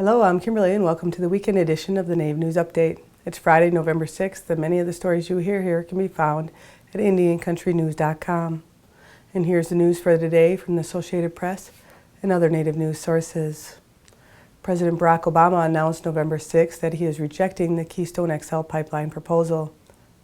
Hello, I'm Kimberly and welcome to the weekend edition of the NAVE News Update. It's Friday, November 6th, and many of the stories you hear here can be found at IndianCountryNews.com. And here's the news for today from the Associated Press and other Native news sources. President Barack Obama announced November 6th that he is rejecting the Keystone XL pipeline proposal.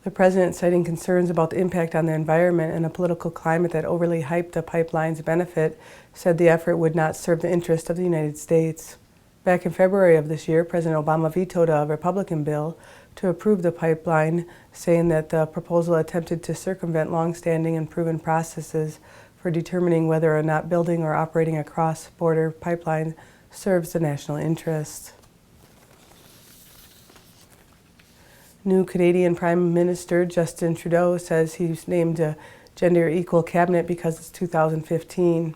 The president, citing concerns about the impact on the environment and a political climate that overly hyped the pipeline's benefit, said the effort would not serve the interest of the United States. Back in February of this year, President Obama vetoed a Republican bill to approve the pipeline, saying that the proposal attempted to circumvent long-standing and proven processes for determining whether or not building or operating a cross-border pipeline serves the national interest. New Canadian Prime Minister Justin Trudeau says he's named a gender-equal cabinet because it's 2015.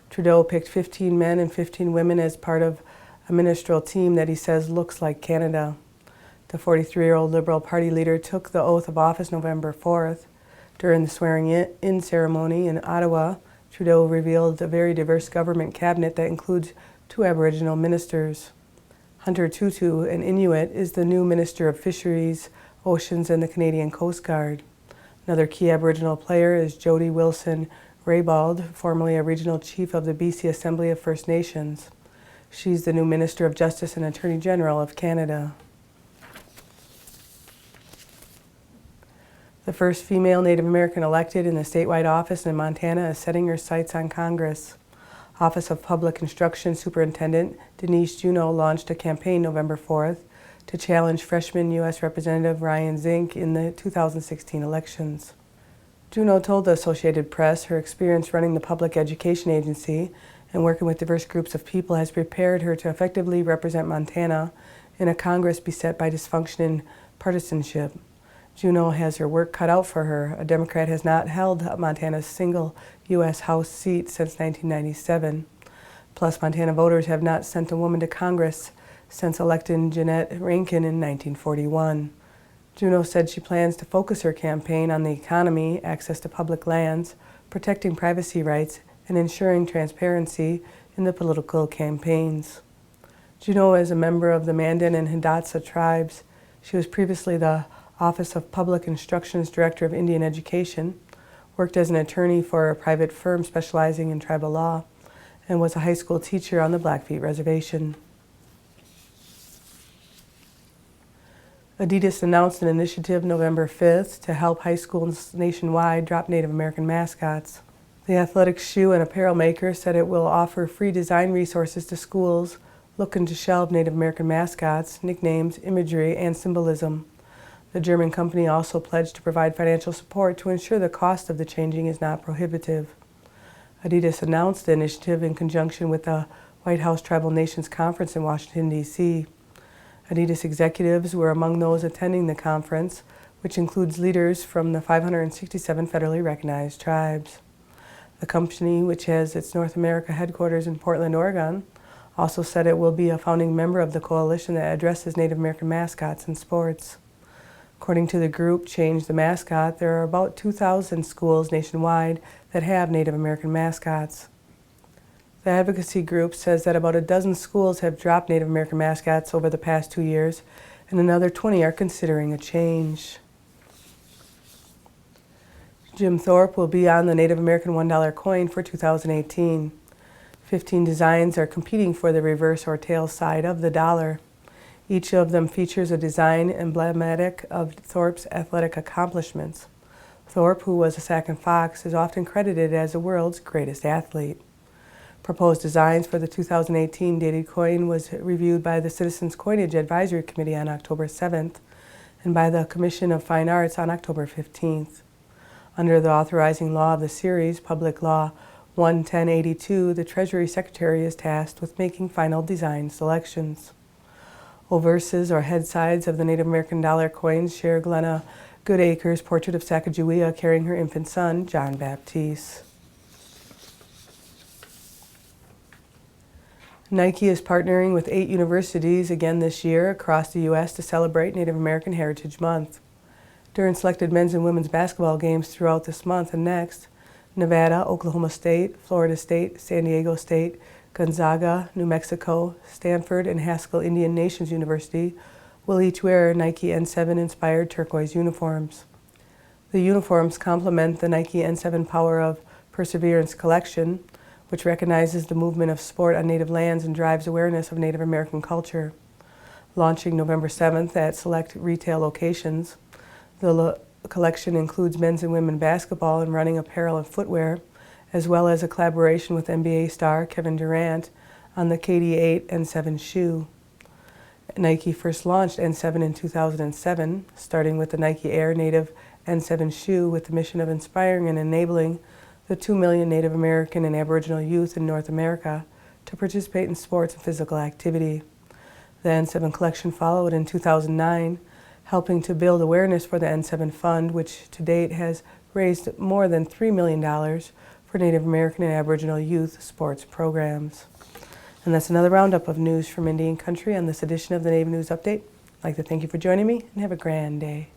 Trudeau picked 15 men and 15 women as part of a ministerial team that he says looks like Canada. The 43-year-old Liberal Party leader took the oath of office November 4th. During the swearing-in ceremony in Ottawa, Trudeau revealed a very diverse government cabinet that includes 2 Aboriginal ministers. Hunter Tutu, an Inuit, is the new Minister of Fisheries, Oceans and the Canadian Coast Guard. Another key Aboriginal player is Jody Wilson-Raybould, formerly a regional chief of the BC Assembly of First Nations. She's the new Minister of Justice and Attorney General of Canada. The first female Native American elected in the statewide office in Montana is setting her sights on Congress. Office of Public Instruction Superintendent Denise Juneau launched a campaign November 4th to challenge freshman U.S. Representative Ryan Zink in the 2016 elections. Juneau told the Associated Press her experience running the public education agency and working with diverse groups of people has prepared her to effectively represent Montana in a Congress beset by dysfunction and partisanship. Juneau has her work cut out for her. A Democrat has not held Montana's single U.S. House seat since 1997. Plus, Montana voters have not sent a woman to Congress since electing Jeannette Rankin in 1941. Juneau said she plans to focus her campaign on the economy, access to public lands, protecting privacy rights, and ensuring transparency in the political campaigns. Juneau is a member of the Mandan and Hidatsa tribes. She was previously the Office of Public Instruction's Director of Indian Education, worked as an attorney for a private firm specializing in tribal law, and was a high school teacher on the Blackfeet Reservation. Adidas announced an initiative November 5th to help high schools nationwide drop Native American mascots. The athletic shoe and apparel maker said it will offer free design resources to schools looking to shelve Native American mascots, nicknames, imagery, and symbolism. The German company also pledged to provide financial support to ensure the cost of the changing is not prohibitive. Adidas announced the initiative in conjunction with the White House Tribal Nations Conference in Washington, D.C. Adidas executives were among those attending the conference, which includes leaders from the 567 federally recognized tribes. The company, which has its North America headquarters in Portland, Oregon, also said it will be a founding member of the coalition that addresses Native American mascots in sports. According to the group Change the Mascot, there are about 2,000 schools nationwide that have Native American mascots. The advocacy group says that about a dozen schools have dropped Native American mascots over the past 2 years, and another 20 are considering a change. Jim Thorpe will be on the Native American $1 coin for 2018. 15 designs are competing for the reverse or tail side of the dollar. Each of them features a design emblematic of Thorpe's athletic accomplishments. Thorpe, who was a Sac and Fox, is often credited as the world's greatest athlete. Proposed designs for the 2018 dated coin was reviewed by the Citizens Coinage Advisory Committee on October 7th and by the Commission of Fine Arts on October 15th. Under the authorizing law of the series, Public Law 11082, the Treasury Secretary is tasked with making final design selections. Obverses, or head sides, of the Native American dollar coins share Glenna Goodacre's portrait of Sacagawea carrying her infant son, John Baptiste. Nike is partnering with 8 universities again this year across the U.S. to celebrate Native American Heritage Month. During selected men's and women's basketball games throughout this month and next, Nevada, Oklahoma State, Florida State, San Diego State, Gonzaga, New Mexico, Stanford, and Haskell Indian Nations University will each wear Nike N7-inspired turquoise uniforms. The uniforms complement the Nike N7 Power of Perseverance collection, which recognizes the movement of sport on native lands and drives awareness of Native American culture. Launching November 7th at select retail locations, the collection includes men's and women's basketball and running apparel and footwear, as well as a collaboration with NBA star Kevin Durant on the KD8 N7 shoe. Nike first launched N7 in 2007, starting with the Nike Air Native N7 shoe with the mission of inspiring and enabling the 2 million Native American and Aboriginal youth in North America to participate in sports and physical activity. The N7 collection followed in 2009, helping to build awareness for the N7 Fund, which to date has raised more than $3 million for Native American and Aboriginal youth sports programs. And that's another roundup of news from Indian Country on this edition of the Native News Update. I'd like to thank you for joining me and have a grand day.